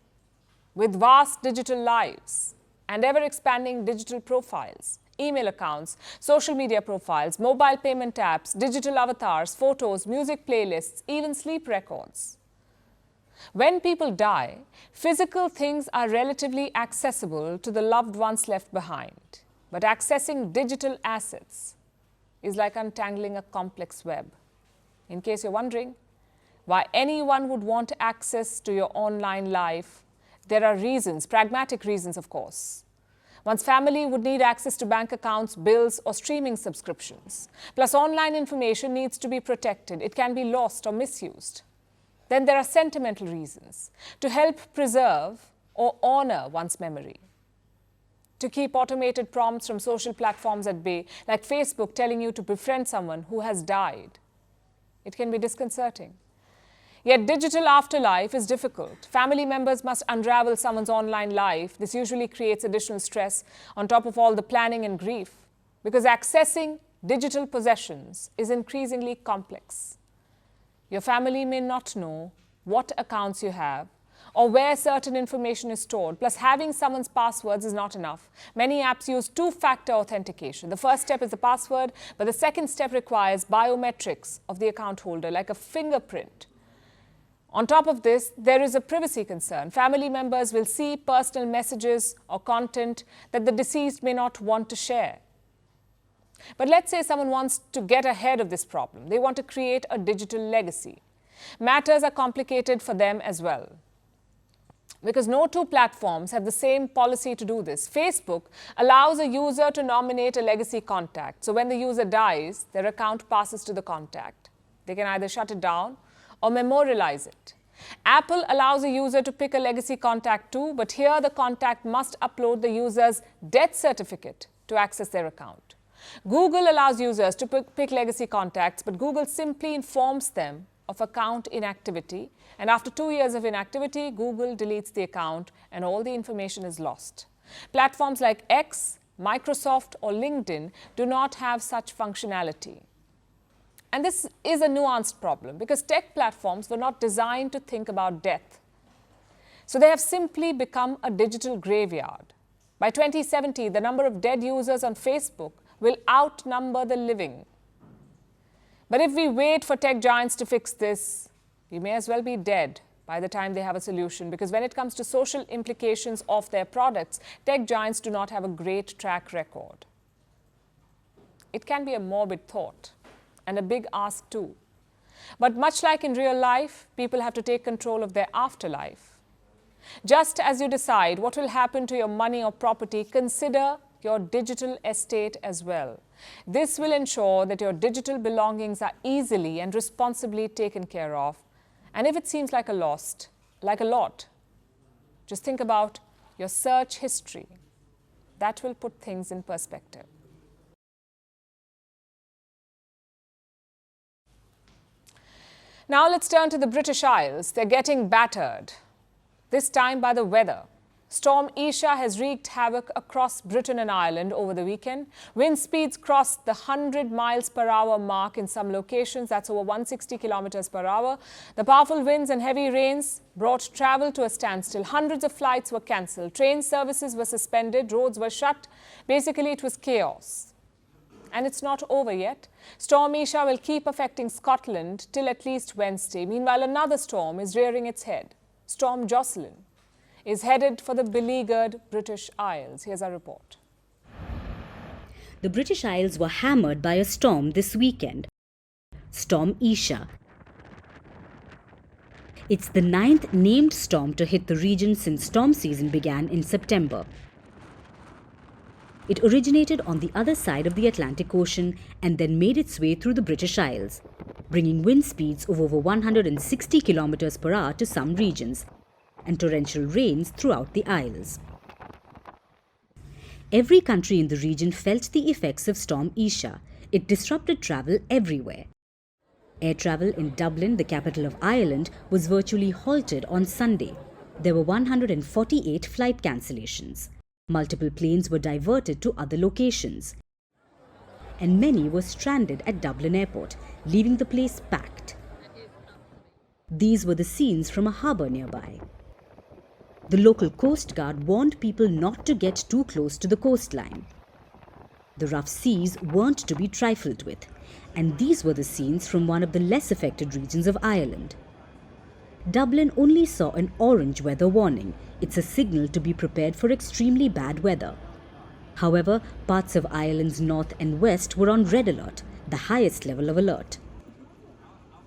with vast digital lives and ever-expanding digital profiles, email accounts, social media profiles, mobile payment apps, digital avatars, photos, music playlists, even sleep records. When people die, physical things are relatively accessible to the loved ones left behind. But accessing digital assets is like untangling a complex web. In case you're wondering why anyone would want access to your online life, there are reasons, pragmatic reasons, of course. One's family would need access to bank accounts, bills, or streaming subscriptions. Plus, online information needs to be protected. It can be lost or misused. Then there are sentimental reasons to help preserve or honor one's memory. To keep automated prompts from social platforms at bay, like Facebook telling you to befriend someone who has died. It can be disconcerting. Yet digital afterlife is difficult. Family members must unravel someone's online life. This usually creates additional stress on top of all the planning and grief, because accessing digital possessions is increasingly complex. Your family may not know what accounts you have or where certain information is stored. Plus, having someone's passwords is not enough. Many apps use two-factor authentication. The first step is the password, but the second step requires biometrics of the account holder, like a fingerprint. On top of this, there is a privacy concern. Family members will see personal messages or content that the deceased may not want to share. But let's say someone wants to get ahead of this problem. They want to create a digital legacy. Matters are complicated for them as well, because no two platforms have the same policy to do this. Facebook allows a user to nominate a legacy contact. So when the user dies, their account passes to the contact. They can either shut it down or memorialize it. Apple allows a user to pick a legacy contact too, but here the contact must upload the user's death certificate to access their account. Google allows users to pick legacy contacts, but Google simply informs them of account inactivity, and after 2 years of inactivity, Google deletes the account and all the information is lost. Platforms like X, Microsoft, or LinkedIn do not have such functionality. And this is a nuanced problem because tech platforms were not designed to think about death. So they have simply become a digital graveyard. By 2070, the number of dead users on Facebook will outnumber the living. But if we wait for tech giants to fix this, we may as well be dead by the time they have a solution, because when it comes to social implications of their products, tech giants do not have a great track record. It can be a morbid thought and a big ask too. But much like in real life, people have to take control of their afterlife. Just as you decide what will happen to your money or property, consider your digital estate as well. This will ensure that your digital belongings are easily and responsibly taken care of. And if it seems like a lot, just think about your search history. That will put things in perspective. Now let's turn to the British Isles. They're getting battered, this time by the weather. Storm Isha has wreaked havoc across Britain and Ireland over the weekend. Wind speeds crossed the 100 miles per hour mark in some locations. That's over 160 kilometers per hour. The powerful winds and heavy rains brought travel to a standstill. Hundreds of flights were cancelled. Train services were suspended. Roads were shut. Basically, it was chaos. And it's not over yet. Storm Isha will keep affecting Scotland till at least Wednesday. Meanwhile, another storm is rearing its head. Storm Jocelyn is headed for the beleaguered British Isles. Here's our report. The British Isles were hammered by a storm this weekend. Storm Isha. It's the 9th named storm to hit the region since storm season began in September. It originated on the other side of the Atlantic Ocean and then made its way through the British Isles, bringing wind speeds of over 160 kilometers per hour to some regions and torrential rains throughout the Isles. Every country in the region felt the effects of Storm Isha. It disrupted travel everywhere. Air travel in Dublin, the capital of Ireland, was virtually halted on Sunday. There were 148 flight cancellations. Multiple planes were diverted to other locations. And many were stranded at Dublin Airport, leaving the place packed. These were the scenes from a harbour nearby. The local Coast Guard warned people not to get too close to the coastline. The rough seas weren't to be trifled with, and these were the scenes from one of the less affected regions of Ireland. Dublin only saw an orange weather warning. It's a signal to be prepared for extremely bad weather. However, parts of Ireland's north and west were on red alert, the highest level of alert.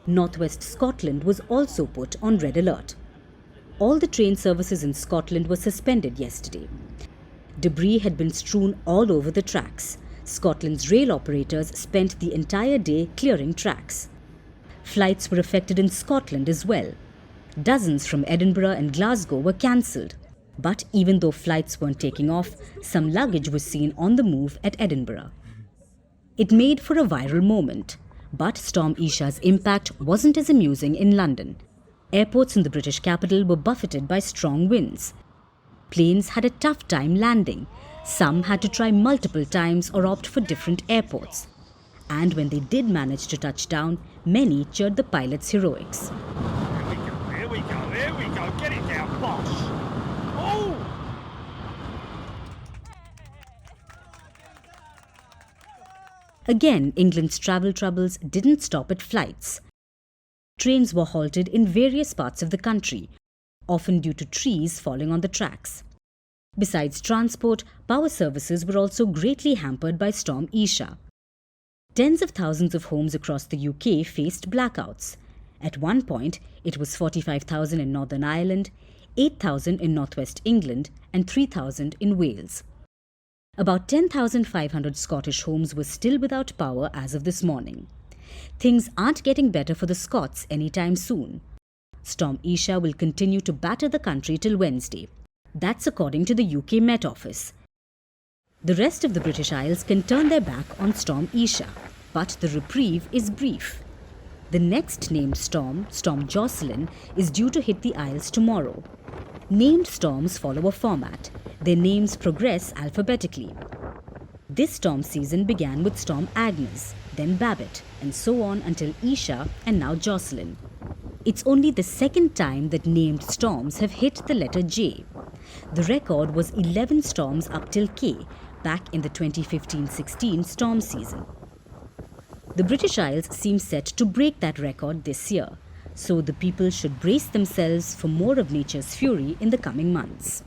Northwest Scotland was also put on red alert. All the train services in Scotland were suspended yesterday. Debris had been strewn all over the tracks. Scotland's rail operators spent the entire day clearing tracks. Flights were affected in Scotland as well. Dozens from Edinburgh and Glasgow were cancelled. But even though flights weren't taking off, some luggage was seen on the move at Edinburgh. It made for a viral moment. But Storm Isha's impact wasn't as amusing in London. Airports in the British capital were buffeted by strong winds. Planes had a tough time landing. Some had to try multiple times or opt for different airports. And when they did manage to touch down, many cheered the pilots' heroics. Here we go, get it down, boss. Oh! Again, England's travel troubles didn't stop at flights. Trains were halted in various parts of the country, often due to trees falling on the tracks. Besides transport, power services were also greatly hampered by Storm Isha. Tens of thousands of homes across the UK faced blackouts. At one point, it was 45,000 in Northern Ireland, 8,000 in northwest England, and 3,000 in Wales. About 10,500 Scottish homes were still without power as of this morning. Things aren't getting better for the Scots anytime soon. Storm Isha will continue to batter the country till Wednesday. That's according to the UK Met Office. The rest of the British Isles can turn their back on Storm Isha, but the reprieve is brief. The next named storm, Storm Jocelyn, is due to hit the Isles tomorrow. Named storms follow a format. Their names progress alphabetically. This storm season began with Storm Agnes, then Babbitt, and so on until Isha and now Jocelyn. It's only the second time that named storms have hit the letter J. The record was 11 storms up till K, back in the 2015-16 storm season. The British Isles seem set to break that record this year, so the people should brace themselves for more of nature's fury in the coming months.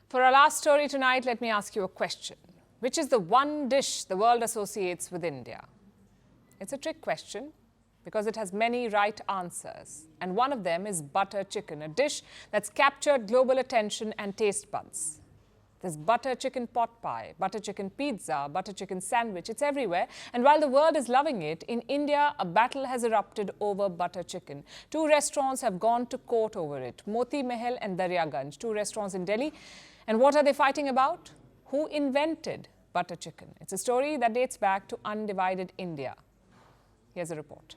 For our last story tonight, let me ask you a question. Which is the one dish the world associates with India? It's a trick question because it has many right answers. And one of them is butter chicken, a dish that's captured global attention and taste buds. There's butter chicken pot pie, butter chicken pizza, butter chicken sandwich. It's everywhere. And while the world is loving it, in India, a battle has erupted over butter chicken. Two restaurants have gone to court over it, Moti Mahal and Daryaganj, two restaurants in Delhi. And what are they fighting about? Who invented butter chicken? It's a story that dates back to undivided India. Here's a report.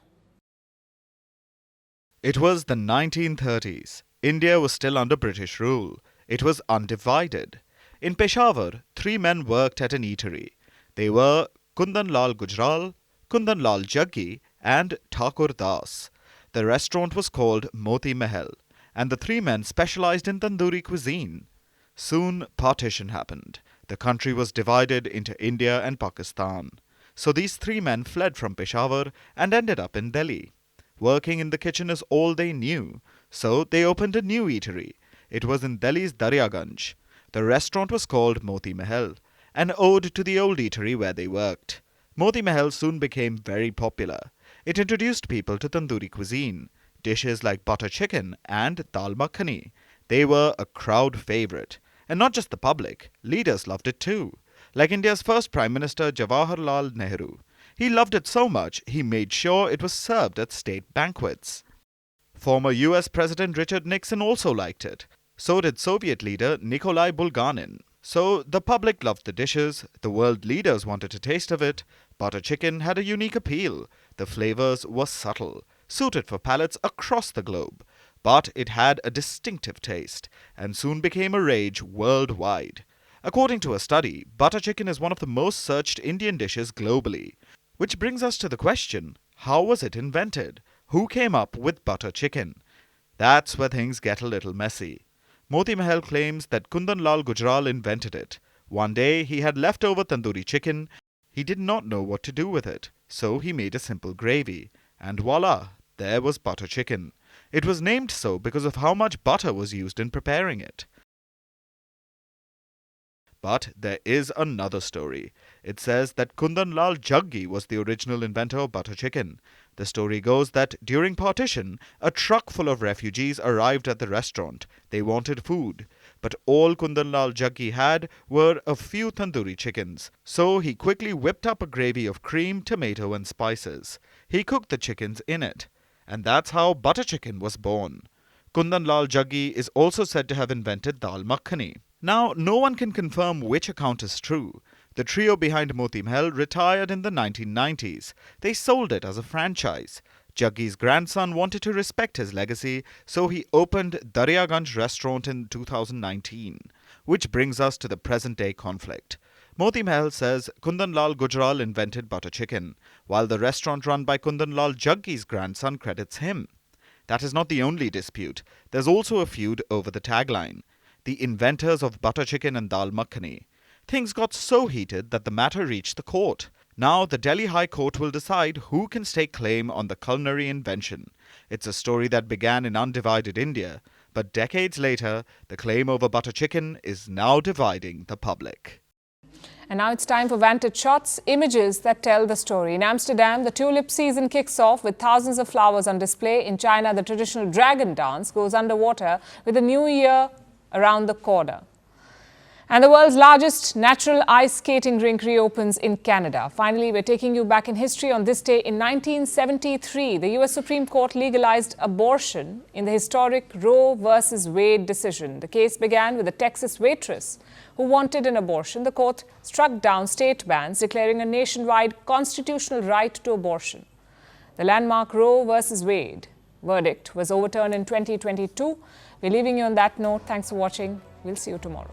It was the 1930s. India was still under British rule. It was undivided. In Peshawar, three men worked at an eatery. They were Kundan Lal Gujral, Kundan Lal Jaggi, and Thakur Das. The restaurant was called Moti Mahal, and the three men specialized in tandoori cuisine. Soon, partition happened. The country was divided into India and Pakistan. So these three men fled from Peshawar and ended up in Delhi. Working in the kitchen is all they knew. So they opened a new eatery. It was in Delhi's Daryaganj. The restaurant was called Moti Mahal, an ode to the old eatery where they worked. Moti Mahal soon became very popular. It introduced people to tandoori cuisine, dishes like butter chicken and dal makhani. They were a crowd favorite. And not just the public, leaders loved it too. Like India's first Prime Minister Jawaharlal Nehru. He loved it so much, he made sure it was served at state banquets. Former US President Richard Nixon also liked it. So did Soviet leader Nikolai Bulganin. So the public loved the dishes, the world leaders wanted a taste of it. Butter chicken had a unique appeal. The flavors were subtle, suited for palates across the globe. But it had a distinctive taste and soon became a rage worldwide. According to a study, butter chicken is one of the most searched Indian dishes globally. Which brings us to the question, how was it invented? Who came up with butter chicken? That's where things get a little messy. Moti Mahal claims that Kundan Lal Gujral invented it. One day he had leftover tandoori chicken. He did not know what to do with it, so he made a simple gravy. And voila, there was butter chicken. It was named so because of how much butter was used in preparing it. But there is another story. It says that Kundan Lal Jaggi was the original inventor of butter chicken. The story goes that during partition, a truck full of refugees arrived at the restaurant. They wanted food, but all Kundan Lal Jaggi had were a few tandoori chickens. So he quickly whipped up a gravy of cream, tomato and spices. He cooked the chickens in it. And that's how butter chicken was born. Kundan Lal Jaggi is also said to have invented dal makhani. Now, no one can confirm which account is true. The trio behind Moti Mahal retired in the 1990s. They sold it as a franchise. Jaggi's grandson wanted to respect his legacy, so he opened Daryaganj restaurant in 2019. Which brings us to the present-day conflict. Moti Mahal says Kundan Lal Gujral invented butter chicken, while the restaurant run by Kundan Lal Jaggi's grandson credits him. That is not the only dispute. There's also a feud over the tagline, the inventors of butter chicken and dal makhani. Things got so heated that the matter reached the court. Now the Delhi High Court will decide who can stake claim on the culinary invention. It's a story that began in undivided India, but decades later, the claim over butter chicken is now dividing the public. And now it's time for Vantage Shots, images that tell the story. In Amsterdam, the tulip season kicks off with thousands of flowers on display. In China, the traditional dragon dance goes underwater with the new year around the corner. And the world's largest natural ice skating rink reopens in Canada. Finally, we're taking you back in history. On this day in 1973, the US Supreme Court legalized abortion in the historic Roe versus Wade decision. The case began with a Texas waitress who wanted an abortion. The court struck down state bans, declaring a nationwide constitutional right to abortion. The landmark Roe versus Wade verdict was overturned in 2022. We're leaving you on that note. Thanks for watching. We'll see you tomorrow.